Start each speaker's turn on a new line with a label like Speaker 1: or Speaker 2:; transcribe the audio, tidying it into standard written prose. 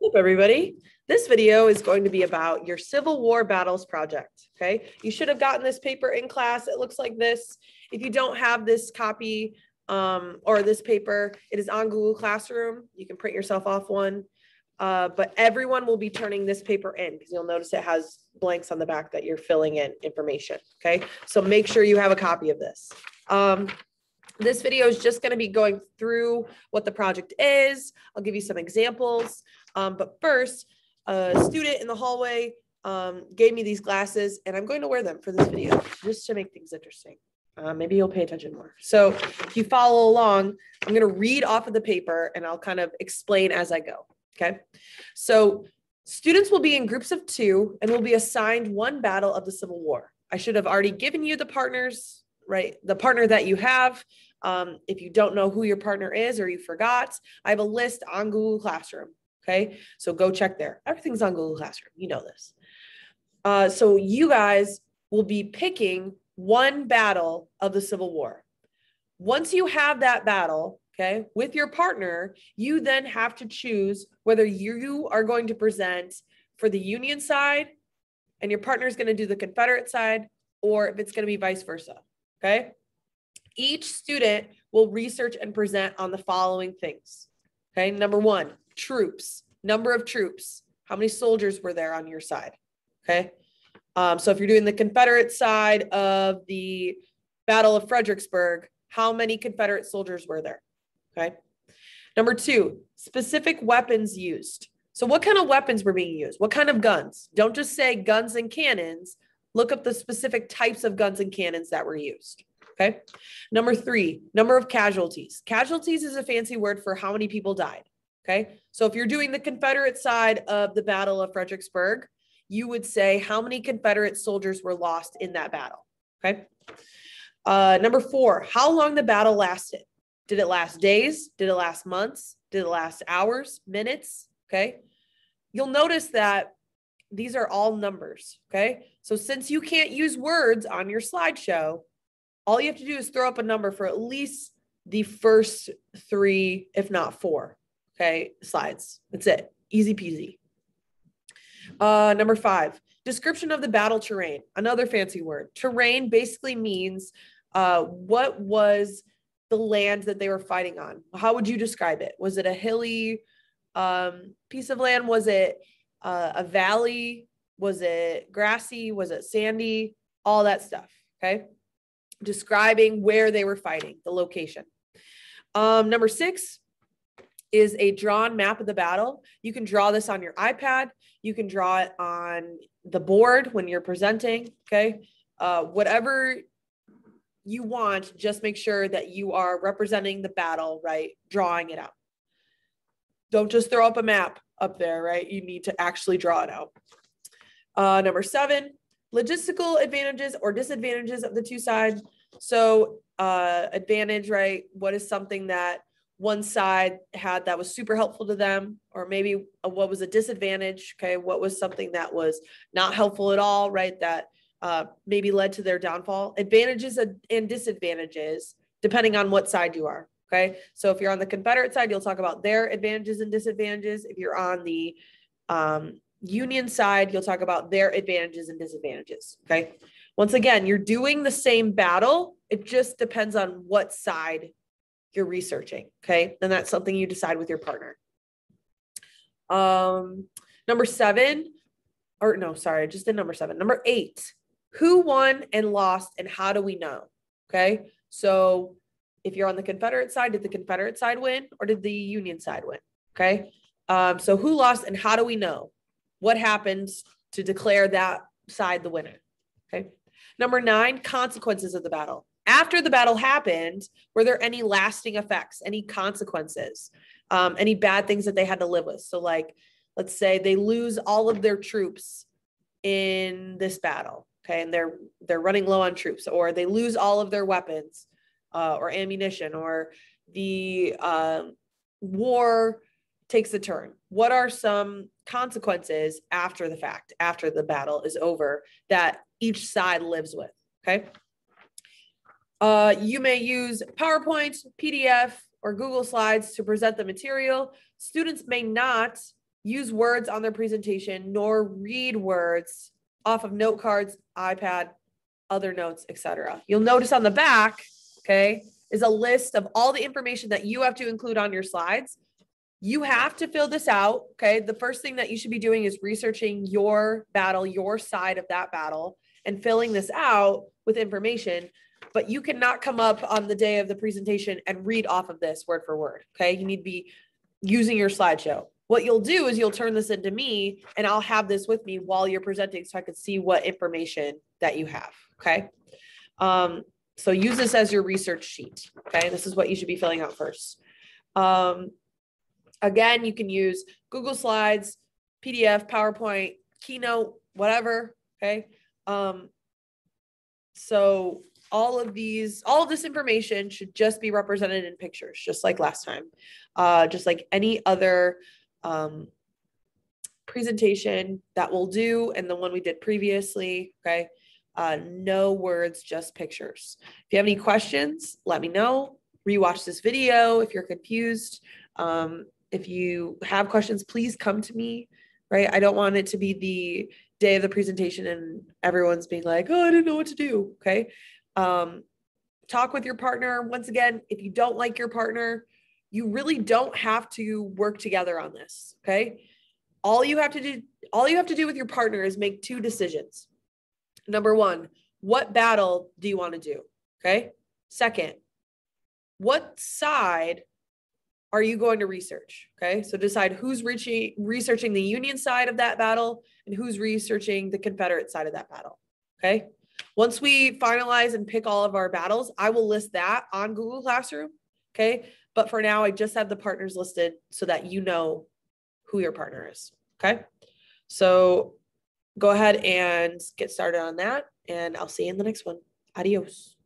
Speaker 1: What's up, everybody? This video is going to be about your Civil War battles project, okay? You should have gotten this paper in class. It looks like this. If you don't have this copy or this paper, it is on Google Classroom. You can print yourself off one, but everyone will be turning this paper in because you'll notice it has blanks on the back that you're filling in information, okay? So make sure you have a copy of this. This video is just going to be going through what the project is. I'll give you some examples. But first, a student in the hallway gave me these glasses, and I'm going to wear them for this video just to make things interesting. Maybe you'll pay attention more. So if you follow along, I'm going to read off of the paper, and I'll kind of explain as I go. Okay. So students will be in groups of 2 and will be assigned one battle of the Civil War. I should have already given you the partners, right? The partner that you have. If you don't know who your partner is or you forgot, I have a list on Google Classroom. Okay, so go check there. Everything's on Google Classroom. You know this. So you guys will be picking one battle of the Civil War. Once you have that battle, okay, with your partner, you then have to choose whether you are going to present for the Union side and your partner is going to do the Confederate side, or if it's going to be vice versa. Okay. Each student will research and present on the following things. Okay. Number 1, troops, number of troops. How many soldiers were there on your side? Okay. So if you're doing the Confederate side of the Battle of Fredericksburg, how many Confederate soldiers were there? Okay. Number 2, specific weapons used. So what kind of weapons were being used? What kind of guns? Don't just say guns and cannons. Look up the specific types of guns and cannons that were used. Okay. Number 3, number of casualties. Casualties is a fancy word for how many people died. Okay. So if you're doing the Confederate side of the Battle of Fredericksburg, you would say how many Confederate soldiers were lost in that battle. Okay. Number 4, how long the battle lasted. Did it last days? Did it last months? Did it last hours, minutes? Okay. You'll notice that these are all numbers. Okay. So since you can't use words on your slideshow, all you have to do is throw up a number for at least the first 3, if not 4, okay, slides. That's it. Easy peasy. Number 5, description of the battle terrain. Another fancy word. Terrain basically means what was the land that they were fighting on. How would you describe it? Was it a hilly piece of land? Was it a valley? Was it grassy? Was it sandy? All that stuff, okay? Describing where they were fighting, the location. Number 6 is a drawn map of the battle. You can draw this on your iPad. You can draw it on the board when you're presenting, okay? Whatever you want, just make sure that you are representing the battle, right? Drawing it out. Don't just throw up a map up there, right? You need to actually draw it out. Number 7, logistical advantages or disadvantages of the 2 sides. So advantage, right? What is something that one side had that was super helpful to them, or maybe what was a disadvantage? Okay. What was something that was not helpful at all, right? That maybe led to their downfall. Advantages and disadvantages, depending on what side you are. Okay. So if you're on the Confederate side, you'll talk about their advantages and disadvantages. If you're on the Union side, you'll talk about their advantages and disadvantages. Okay. Once again, you're doing the same battle. It just depends on what side you're researching. Okay. And that's something you decide with your partner. Number 7, or no, sorry, just did number 7. Number 8, who won and lost and how do we know? Okay. So if you're on the Confederate side, did the Confederate side win or did the Union side win? Okay. So who lost and how do we know? What happens to declare that side the winner? Okay. Number 9, consequences of the battle. After the battle happened, were there any lasting effects, any consequences, any bad things that they had to live with? So like, let's say they lose all of their troops in this battle. Okay. And they're running low on troops, or they lose all of their weapons or ammunition, or the war takes a turn. What are some consequences after the fact, after the battle is over, that each side lives with? Okay. You may use PowerPoint, PDF, or Google Slides to present the material. Students may not use words on their presentation, nor read words off of note cards, iPad, other notes, etc. You'll notice on the back, okay, is a list of all the information that you have to include on your slides. You have to fill this out, okay? The first thing that you should be doing is researching your battle, your side of that battle, and filling this out with information. But you cannot come up on the day of the presentation and read off of this word for word, okay? You need to be using your slideshow. What you'll do is you'll turn this into me, and I'll have this with me while you're presenting so I can see what information that you have, okay? So use this as your research sheet, okay? This is what you should be filling out first. Again, you can use Google Slides, PDF, PowerPoint, Keynote, whatever, okay? So all of this information should just be represented in pictures, just like last time. Just like any other presentation that we'll do and the one we did previously, okay? No words, just pictures. If you have any questions, let me know. Rewatch this video if you're confused. If you have questions, please come to me, right? I don't want it to be the day of the presentation and everyone's being like, oh, I didn't know what to do, okay? Talk with your partner. Once again, if you don't like your partner, you really don't have to work together on this, okay? All you have to do with your partner is make two decisions. Number one, what battle do you want to do, okay? Second, what side are you going to research? Okay, so decide who's researching the Union side of that battle and who's researching the Confederate side of that battle. Okay, once we finalize and pick all of our battles, I will list that on Google Classroom. Okay, but for now, I just have the partners listed so that you know who your partner is. Okay, so go ahead and get started on that, and I'll see you in the next one. Adios.